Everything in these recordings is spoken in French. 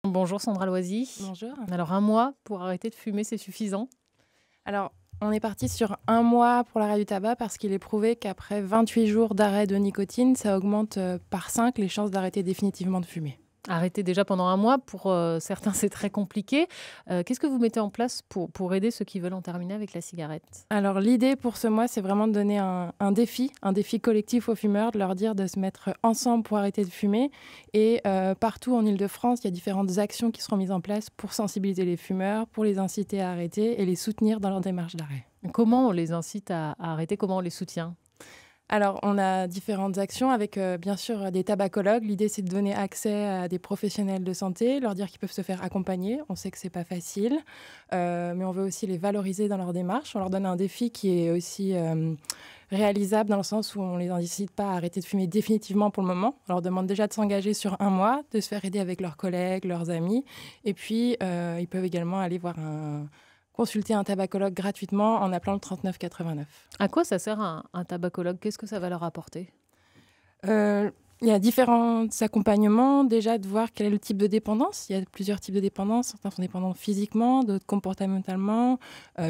Bonjour Sandra Loisy. Bonjour. Alors un mois pour arrêter de fumer, c'est suffisant? Alors, on est parti sur un mois pour l'arrêt du tabac parce qu'il est prouvé qu'après 28 jours d'arrêt de nicotine, ça augmente par 5 les chances d'arrêter définitivement de fumer. Arrêter déjà pendant un mois, pour certains c'est très compliqué. Qu'est-ce que vous mettez en place pour aider ceux qui veulent en terminer avec la cigarette? Alors, l'idée pour ce mois, c'est vraiment de donner un défi collectif aux fumeurs, de leur dire de se mettre ensemble pour arrêter de fumer. Et partout en Île-de-France, il y a différentes actions qui seront mises en place pour sensibiliser les fumeurs, pour les inciter à arrêter et les soutenir dans leur démarche d'arrêt. Comment on les incite à arrêter? Comment on les soutient? Alors, on a différentes actions avec, bien sûr, des tabacologues. L'idée, c'est de donner accès à des professionnels de santé, leur dire qu'ils peuvent se faire accompagner. On sait que c'est pas facile, mais on veut aussi les valoriser dans leur démarche. On leur donne un défi qui est aussi réalisable dans le sens où on les incite pas à arrêter de fumer définitivement pour le moment. On leur demande déjà de s'engager sur un mois, de se faire aider avec leurs collègues, leurs amis. Et puis, ils peuvent également aller consulter un tabacologue gratuitement en appelant le 39 89. À quoi ça sert un tabacologue? Qu'est-ce que ça va leur apporter? Il y a différents accompagnements, déjà de voir quel est le type de dépendance. Il y a plusieurs types de dépendance. Certains sont dépendants physiquement, d'autres comportementalement,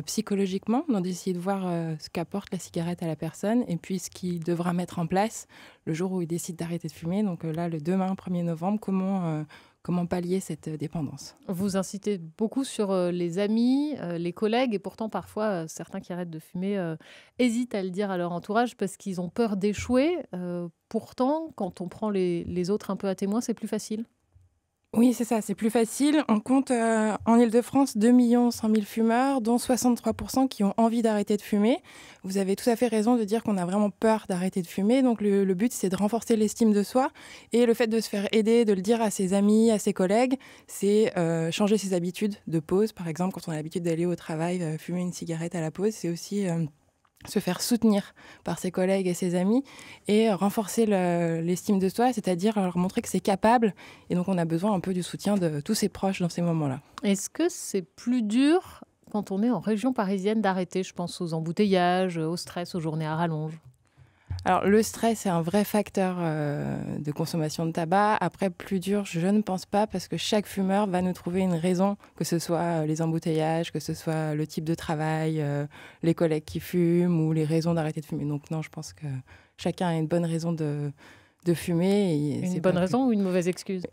psychologiquement. Donc d'essayer de voir ce qu'apporte la cigarette à la personne et puis ce qu'il devra mettre en place le jour où il décide d'arrêter de fumer. Donc là, demain, 1er novembre, comment pallier cette dépendance. Vous incitez beaucoup sur les amis, les collègues, et pourtant parfois certains qui arrêtent de fumer hésitent à le dire à leur entourage parce qu'ils ont peur d'échouer. Pourtant, quand on prend les autres un peu à témoin, c'est plus facile. Oui, c'est ça, c'est plus facile. On compte en Île-de-France 2 100 000 fumeurs, dont 63% qui ont envie d'arrêter de fumer. Vous avez tout à fait raison de dire qu'on a vraiment peur d'arrêter de fumer. Donc le but, c'est de renforcer l'estime de soi. Et le fait de se faire aider, de le dire à ses amis, à ses collègues, c'est changer ses habitudes de pause. Par exemple, quand on a l'habitude d'aller au travail, fumer une cigarette à la pause, c'est aussi se faire soutenir par ses collègues et ses amis et renforcer l'estime de soi, c'est-à-dire leur montrer que c'est capable. Et donc, on a besoin un peu du soutien de tous ses proches dans ces moments-là. Est-ce que c'est plus dur quand on est en région parisienne d'arrêter? Je pense aux embouteillages, au stress, aux journées à rallonge. Alors, le stress est un vrai facteur de consommation de tabac. Après, plus dur, je ne pense pas, parce que chaque fumeur va nous trouver une raison, que ce soit les embouteillages, que ce soit le type de travail, les collègues qui fument ou les raisons d'arrêter de fumer. Donc non, je pense que chacun a une bonne raison de fumer. Et Une c'est bonne pas plus... raison ou une mauvaise excuse?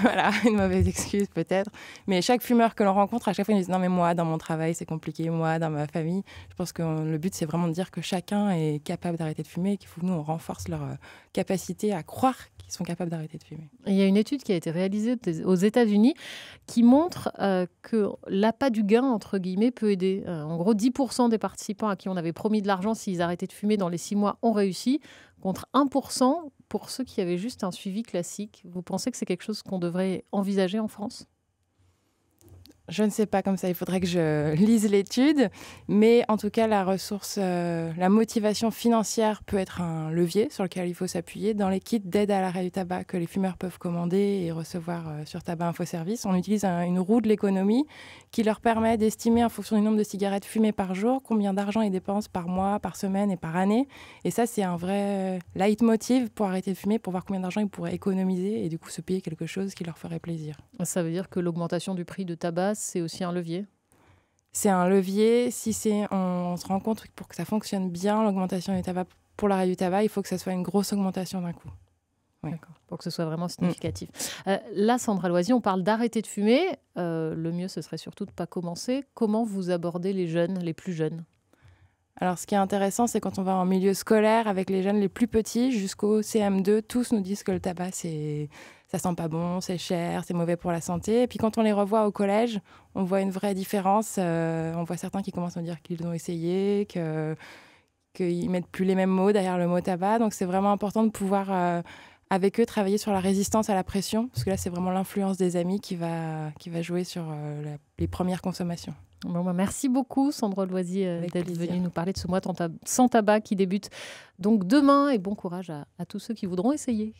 Voilà, une mauvaise excuse peut-être. Mais chaque fumeur que l'on rencontre, à chaque fois, ils disent non mais moi, dans mon travail, c'est compliqué. Moi, dans ma famille. Je pense que le but, c'est vraiment de dire que chacun est capable d'arrêter de fumer et qu'il faut que nous, on renforce leur capacité à croire qu'ils sont capables d'arrêter de fumer. Il y a une étude qui a été réalisée aux États-Unis qui montre que l'appât du gain, entre guillemets, peut aider. En gros, 10% des participants à qui on avait promis de l'argent s'ils arrêtaient de fumer dans les 6 mois ont réussi, contre 1% pour ceux qui avaient juste un suivi classique. Vous pensez que c'est quelque chose qu'on devrait envisager en France? Je ne sais pas, comme ça, il faudrait que je lise l'étude. Mais en tout cas, la motivation financière peut être un levier sur lequel il faut s'appuyer. Dans les kits d'aide à l'arrêt du tabac que les fumeurs peuvent commander et recevoir sur Tabac Info Service, on utilise une roue de l'économie qui leur permet d'estimer en fonction du nombre de cigarettes fumées par jour, combien d'argent ils dépensent par mois, par semaine et par année. Et ça, c'est un vrai leitmotiv pour arrêter de fumer, pour voir combien d'argent ils pourraient économiser et du coup se payer quelque chose qui leur ferait plaisir. Ça veut dire que l'augmentation du prix de tabac, c'est aussi un levier? C'est un levier. Si on se rend compte que pour que ça fonctionne bien, l'augmentation du tabac pour l'arrêt du tabac, il faut que ça soit une grosse augmentation d'un coup. Ouais. D'accord, pour que ce soit vraiment significatif. Là, Sandra Loisy, on parle d'arrêter de fumer. Le mieux, ce serait surtout de ne pas commencer. Comment vous abordez les jeunes, les plus jeunes? Alors, ce qui est intéressant, c'est quand on va en milieu scolaire avec les jeunes les plus petits jusqu'au CM2, tous nous disent que le tabac, ça sent pas bon, c'est cher, c'est mauvais pour la santé. Et puis quand on les revoit au collège, on voit une vraie différence. On voit certains qui commencent à nous dire qu'ils l'ont essayé, qu'ils mettent plus les mêmes mots derrière le mot tabac. Donc c'est vraiment important de pouvoir, avec eux, travailler sur la résistance à la pression, parce que là, c'est vraiment l'influence des amis qui va jouer sur les premières consommations. Bon, merci beaucoup, Sandra Loisy, d'être plaisir. venue nous parler de ce mois sans tabac qui débute donc demain. Et bon courage à tous ceux qui voudront essayer.